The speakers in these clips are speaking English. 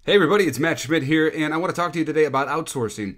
Hey everybody, it's Matt Schmidt here, and I want to talk to you today about outsourcing.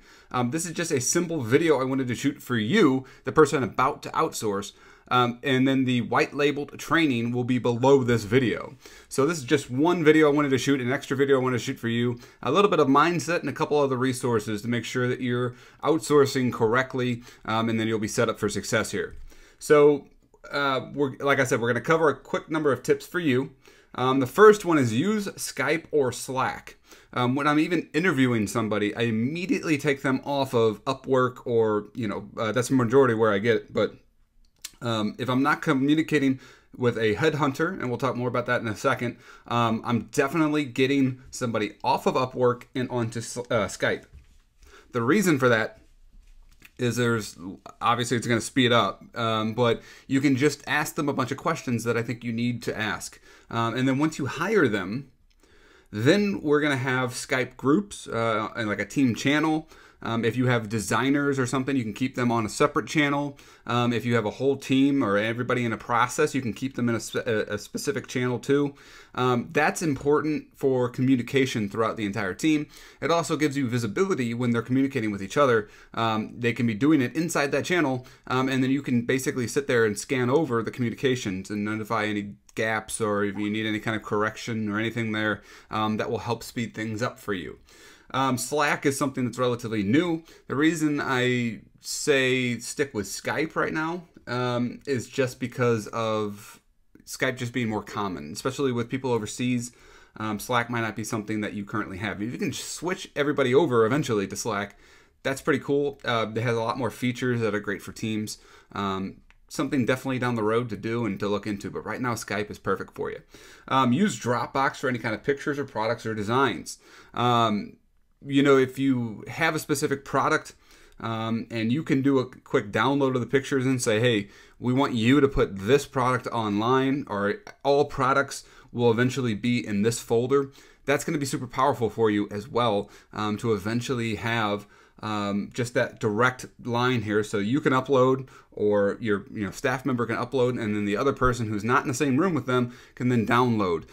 This is just a simple video I wanted to shoot for you, the person about to outsource, and then the white labeled training will be below this video. So this is just one video I wanted to shoot, an extra video I wanted to shoot for you, a little bit of mindset and a couple other resources to make sure that you're outsourcing correctly, and then you'll be set up for success here. So like I said, we're going to cover a quick number of tips for you. The first one is use Skype or Slack. When I'm even interviewing somebody, I immediately take them off of Upwork or, that's the majority where I get it. But if I'm not communicating with a headhunter, and we'll talk more about that in a second, I'm definitely getting somebody off of Upwork and onto Skype. The reason for that is obviously it's going to speed up, but you can just ask them a bunch of questions that I think you need to ask. And then once you hire them, then we're going to have Skype groups and like a team channel. If you have designers or something, you can keep them on a separate channel. If you have a whole team or everybody in a process, you can keep them in a specific channel too. That's important for communication throughout the entire team. It also gives you visibility when they're communicating with each other. They can be doing it inside that channel, and then you can basically sit there and scan over the communications and notify any gaps, or if you need any kind of correction or anything there, that will help speed things up for you. Slack is something that's relatively new. The reason I say stick with Skype right now is just because of Skype just being more common, especially with people overseas. Slack might not be something that you currently have. If you can switch everybody over eventually to Slack, that's pretty cool. It has a lot more features that are great for teams. Something definitely down the road to do and to look into, but right now Skype is perfect for you. Use Dropbox for any kind of pictures or products or designs. If you have a specific product and you can do a quick download of the pictures and say, hey, we want you to put this product online, or all products will eventually be in this folder, that's going to be super powerful for you as well, to eventually have just that direct line here, so you can upload, or your staff member can upload, and then the other person who's not in the same room with them can then download.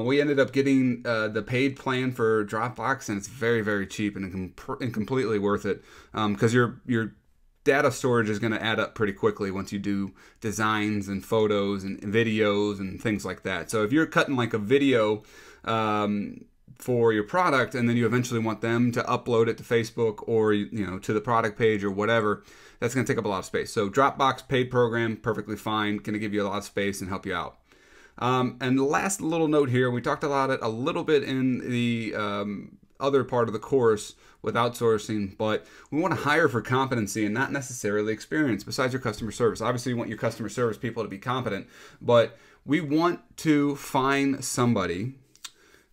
We ended up getting the paid plan for Dropbox, and it's very, very cheap and completely worth it, because your data storage is going to add up pretty quickly once you do designs and photos and videos and things like that. So if you're cutting like a video for your product, and then you eventually want them to upload it to Facebook or to the product page or whatever, that's going to take up a lot of space. So Dropbox paid program, perfectly fine, going to give you a lot of space and help you out. And the last little note here, we talked about it a little bit in the other part of the course with outsourcing, but we want to hire for competency and not necessarily experience. Besides your customer service, obviously you want your customer service people to be competent, but we want to find somebody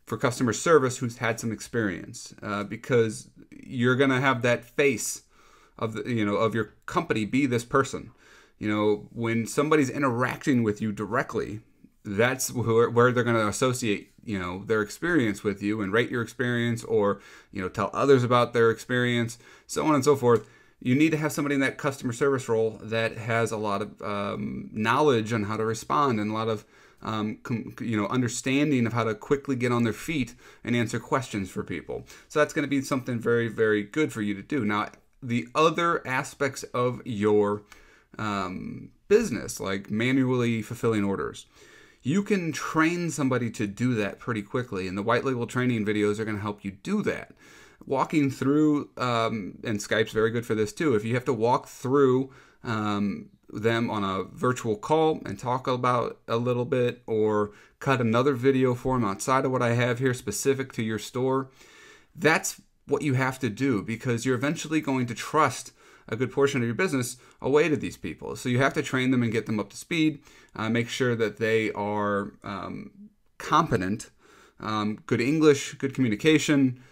for customer service who's had some experience, because you're gonna have that face of of your company be this person. When somebody's interacting with you directly, that's where they're gonna associate their experience with you and rate your experience, or tell others about their experience, so on and so forth. You need to have somebody in that customer service role that has a lot of knowledge on how to respond, and a lot of understanding of how to quickly get on their feet and answer questions for people. So that's going to be something very, very good for you to do. Now, the other aspects of your business, like manually fulfilling orders, you can train somebody to do that pretty quickly, and the white label training videos are going to help you do that. Walking through, and Skype's very good for this too, if you have to walk through them on a virtual call and talk about a little bit, or cut another video for them outside of what I have here specific to your store, that's what you have to do, because you're eventually going to trust a good portion of your business away to these people. So you have to train them and get them up to speed, make sure that they are competent, good English, good communication,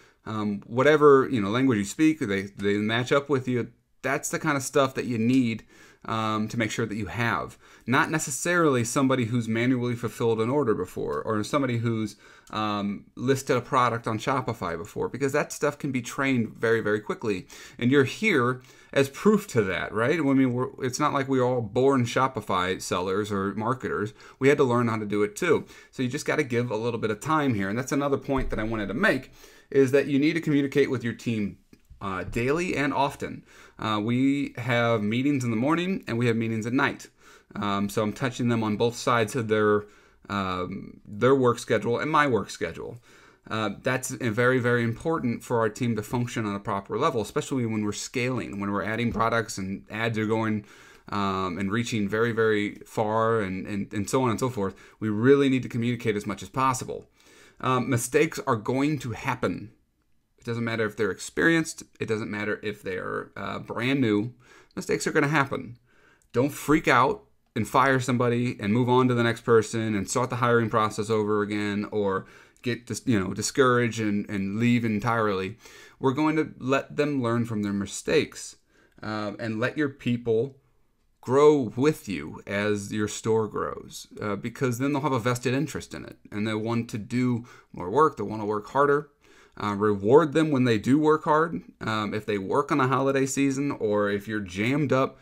whatever language you speak, they match up with you. That's the kind of stuff that you need to make sure that you have. Not necessarily somebody who's manually fulfilled an order before, or somebody who's listed a product on Shopify before, because that stuff can be trained very, very quickly. And you're here as proof to that, right? I mean, it's not like we were all born Shopify sellers or marketers. We had to learn how to do it too. So you just got to give a little bit of time here. And that's another point that I wanted to make, is that you need to communicate with your team daily and often. We have meetings in the morning and we have meetings at night. So I'm touching them on both sides of their work schedule and my work schedule. That's very, very important for our team to function on a proper level, especially when we're scaling, when we're adding products and ads are going and reaching very, very far and so on and so forth. We really need to communicate as much as possible. Mistakes are going to happen. It doesn't matter if they're experienced. It doesn't matter if they're brand new. Mistakes are going to happen. Don't freak out and fire somebody and move on to the next person and start the hiring process over again, or get discouraged and leave entirely. We're going to let them learn from their mistakes and let your people grow with you as your store grows, because then they'll have a vested interest in it and they'll want to do more work. They'll want to work harder. Reward them when they do work hard. If they work on the holiday season, or if you're jammed up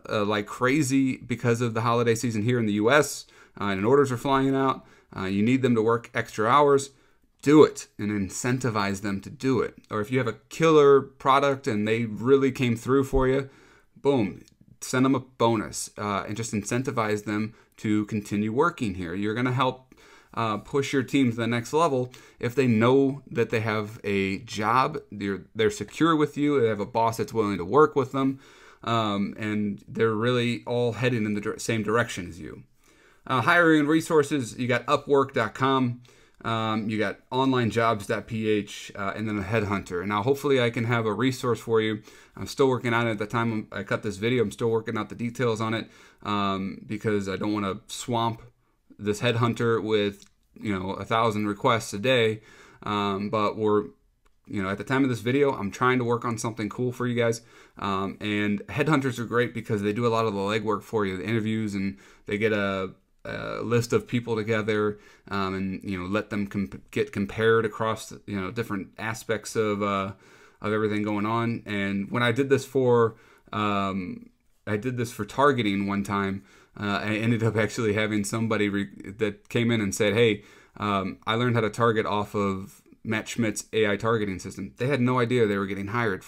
like crazy because of the holiday season here in the US and orders are flying out, you need them to work extra hours, do it and incentivize them to do it. Or if you have a killer product and they really came through for you, boom, send them a bonus and just incentivize them to continue working here. You're going to help push your team to the next level if they know that they have a job, they're secure with you, they have a boss that's willing to work with them, and they're really all heading in the same direction as you. Hiring resources, you got Upwork.com, you got onlinejobs.ph, and then a headhunter. Now, hopefully I can have a resource for you. I'm still working on it. At the time I cut this video, I'm still working out the details on it, because I don't want to swamp this headhunter with 1,000 requests a day. But we're at the time of this video, I'm trying to work on something cool for you guys. And headhunters are great because they do a lot of the legwork for you, the interviews, and they get a list of people together, and let them get compared across different aspects of everything going on. And when I did this for targeting one time, I ended up actually having somebody that came in and said, "Hey, I learned how to target off of Matt Schmidt's AI targeting system." They had no idea they were getting hired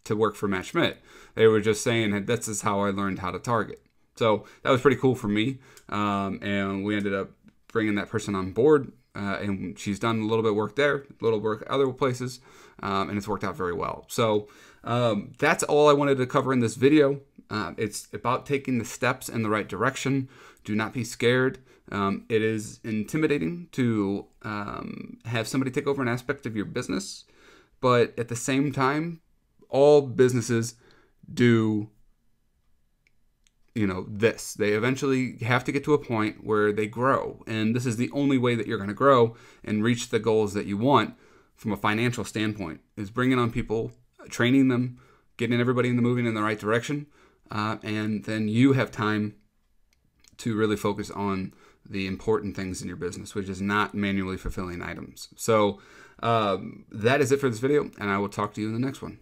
to work for Matt Schmidt. They were just saying, "This is how I learned how to target." So that was pretty cool for me, and we ended up bringing that person on board, and she's done a little bit of work there, a little work other places, and it's worked out very well. So that's all I wanted to cover in this video. It's about taking the steps in the right direction. Do not be scared. It is intimidating to have somebody take over an aspect of your business, but at the same time, all businesses do this. They eventually have to get to a point where they grow, and this is the only way that you're going to grow and reach the goals that you want from a financial standpoint, is bringing on people, training them, getting everybody moving in the right direction, and then you have time to really focus on the important things in your business, which is not manually fulfilling items. So that is it for this video, and I will talk to you in the next one.